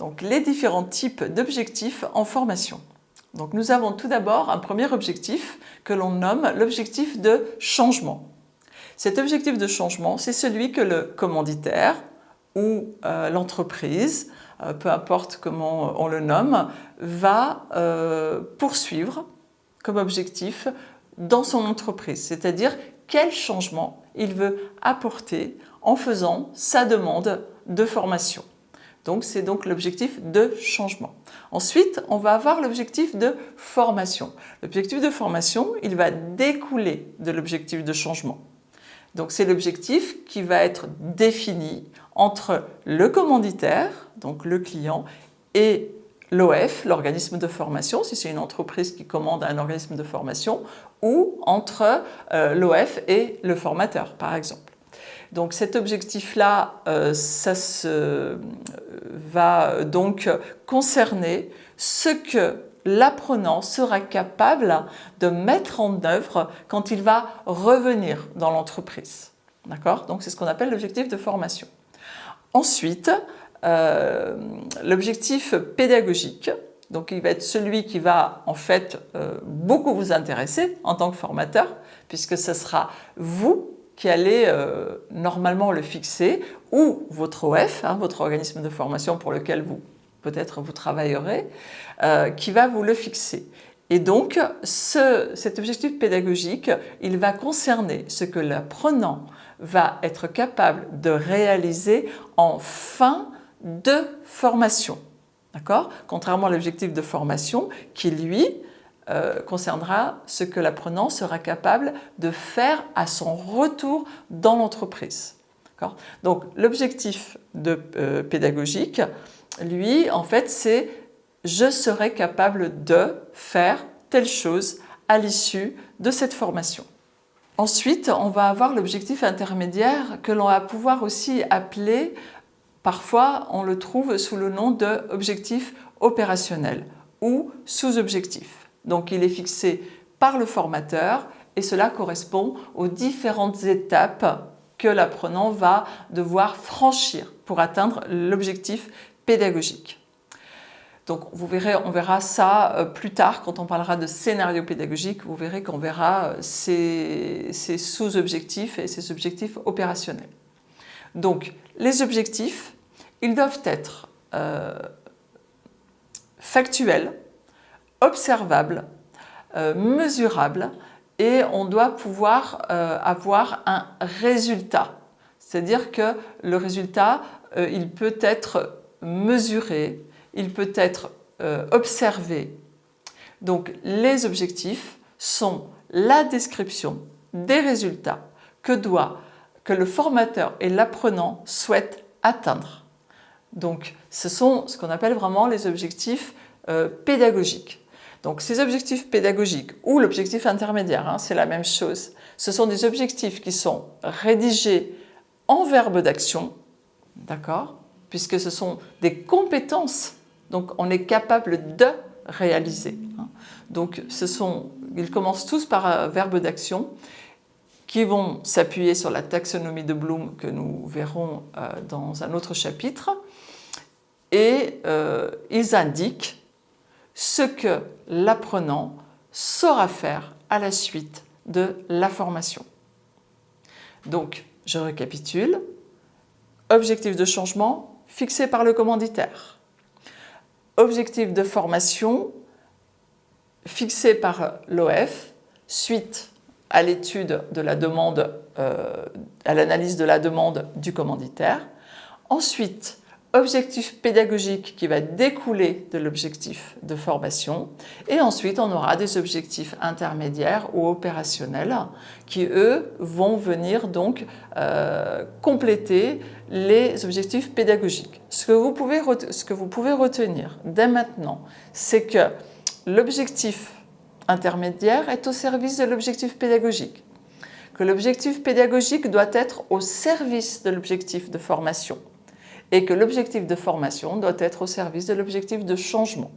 Donc les différents types d'objectifs en formation. Donc nous avons tout d'abord un premier objectif que l'on nomme l'objectif de changement. Cet objectif de changement, c'est celui que le commanditaire ou l'entreprise, peu importe comment on le nomme, va poursuivre comme objectif dans son entreprise, c'est-à-dire quel changement il veut apporter en faisant sa demande de formation. Donc c'est donc l'objectif de changement. Ensuite, on va avoir l'objectif de formation. L'objectif de formation, il va découler de l'objectif de changement. Donc c'est l'objectif qui va être défini entre le commanditaire, donc le client, et l'OF, l'organisme de formation, si c'est une entreprise qui commande un organisme de formation, ou entre l'OF et le formateur, par exemple. Donc cet objectif-là, va donc concerner ce que l'apprenant sera capable de mettre en œuvre quand il va revenir dans l'entreprise. D'accord ? Donc c'est ce qu'on appelle l'objectif de formation. Ensuite, l'objectif pédagogique, donc il va être celui qui va en fait beaucoup vous intéresser en tant que formateur, puisque ce sera vous qui allez normalement le fixer, ou votre OF, votre organisme de formation pour lequel peut-être vous travaillerez, qui va vous le fixer. Et donc cet objectif pédagogique, il va concerner ce que l'apprenant va être capable de réaliser en fin de formation. D'accord ? Contrairement à l'objectif de formation qui, lui, concernera ce que l'apprenant sera capable de faire à son retour dans l'entreprise. Donc l'objectif pédagogique, lui, en fait, c'est « je serai capable de faire telle chose à l'issue de cette formation ». Ensuite, on va avoir l'objectif intermédiaire que l'on va pouvoir aussi appeler, parfois on le trouve sous le nom d'objectif opérationnel ou sous-objectif. Donc il est fixé par le formateur et cela correspond aux différentes étapes que l'apprenant va devoir franchir pour atteindre l'objectif pédagogique. Donc on verra ça plus tard quand on parlera de scénario pédagogique, vous verrez qu'on verra ces sous-objectifs et ces objectifs opérationnels. Donc les objectifs, ils doivent être factuels, observables, mesurables, et on doit pouvoir avoir un résultat. C'est-à-dire que le résultat, il peut être mesuré, il peut être observé. Donc les objectifs sont la description des résultats que le formateur et l'apprenant souhaitent atteindre. Donc ce sont ce qu'on appelle vraiment les objectifs pédagogiques. Donc ces objectifs pédagogiques ou l'objectif intermédiaire, c'est la même chose, ce sont des objectifs qui sont rédigés en verbe d'action, d'accord ? Puisque ce sont des compétences, donc on est capable de réaliser. Donc ils commencent tous par un verbe d'action qui vont s'appuyer sur la taxonomie de Bloom que nous verrons dans un autre chapitre, et ils indiquent ce que l'apprenant saura faire à la suite de la formation. Donc, je récapitule. Objectif de changement fixé par le commanditaire. Objectif de formation fixé par l'OF suite à l'étude de la demande, à l'analyse de la demande du commanditaire. Ensuite, objectif pédagogique qui va découler de l'objectif de formation. Et ensuite, on aura des objectifs intermédiaires ou opérationnels qui, eux, vont venir donc compléter les objectifs pédagogiques. Ce que vous pouvez retenir dès maintenant, c'est que l'objectif intermédiaire est au service de l'objectif pédagogique, que l'objectif pédagogique doit être au service de l'objectif de formation, et que l'objectif de formation doit être au service de l'objectif de changement.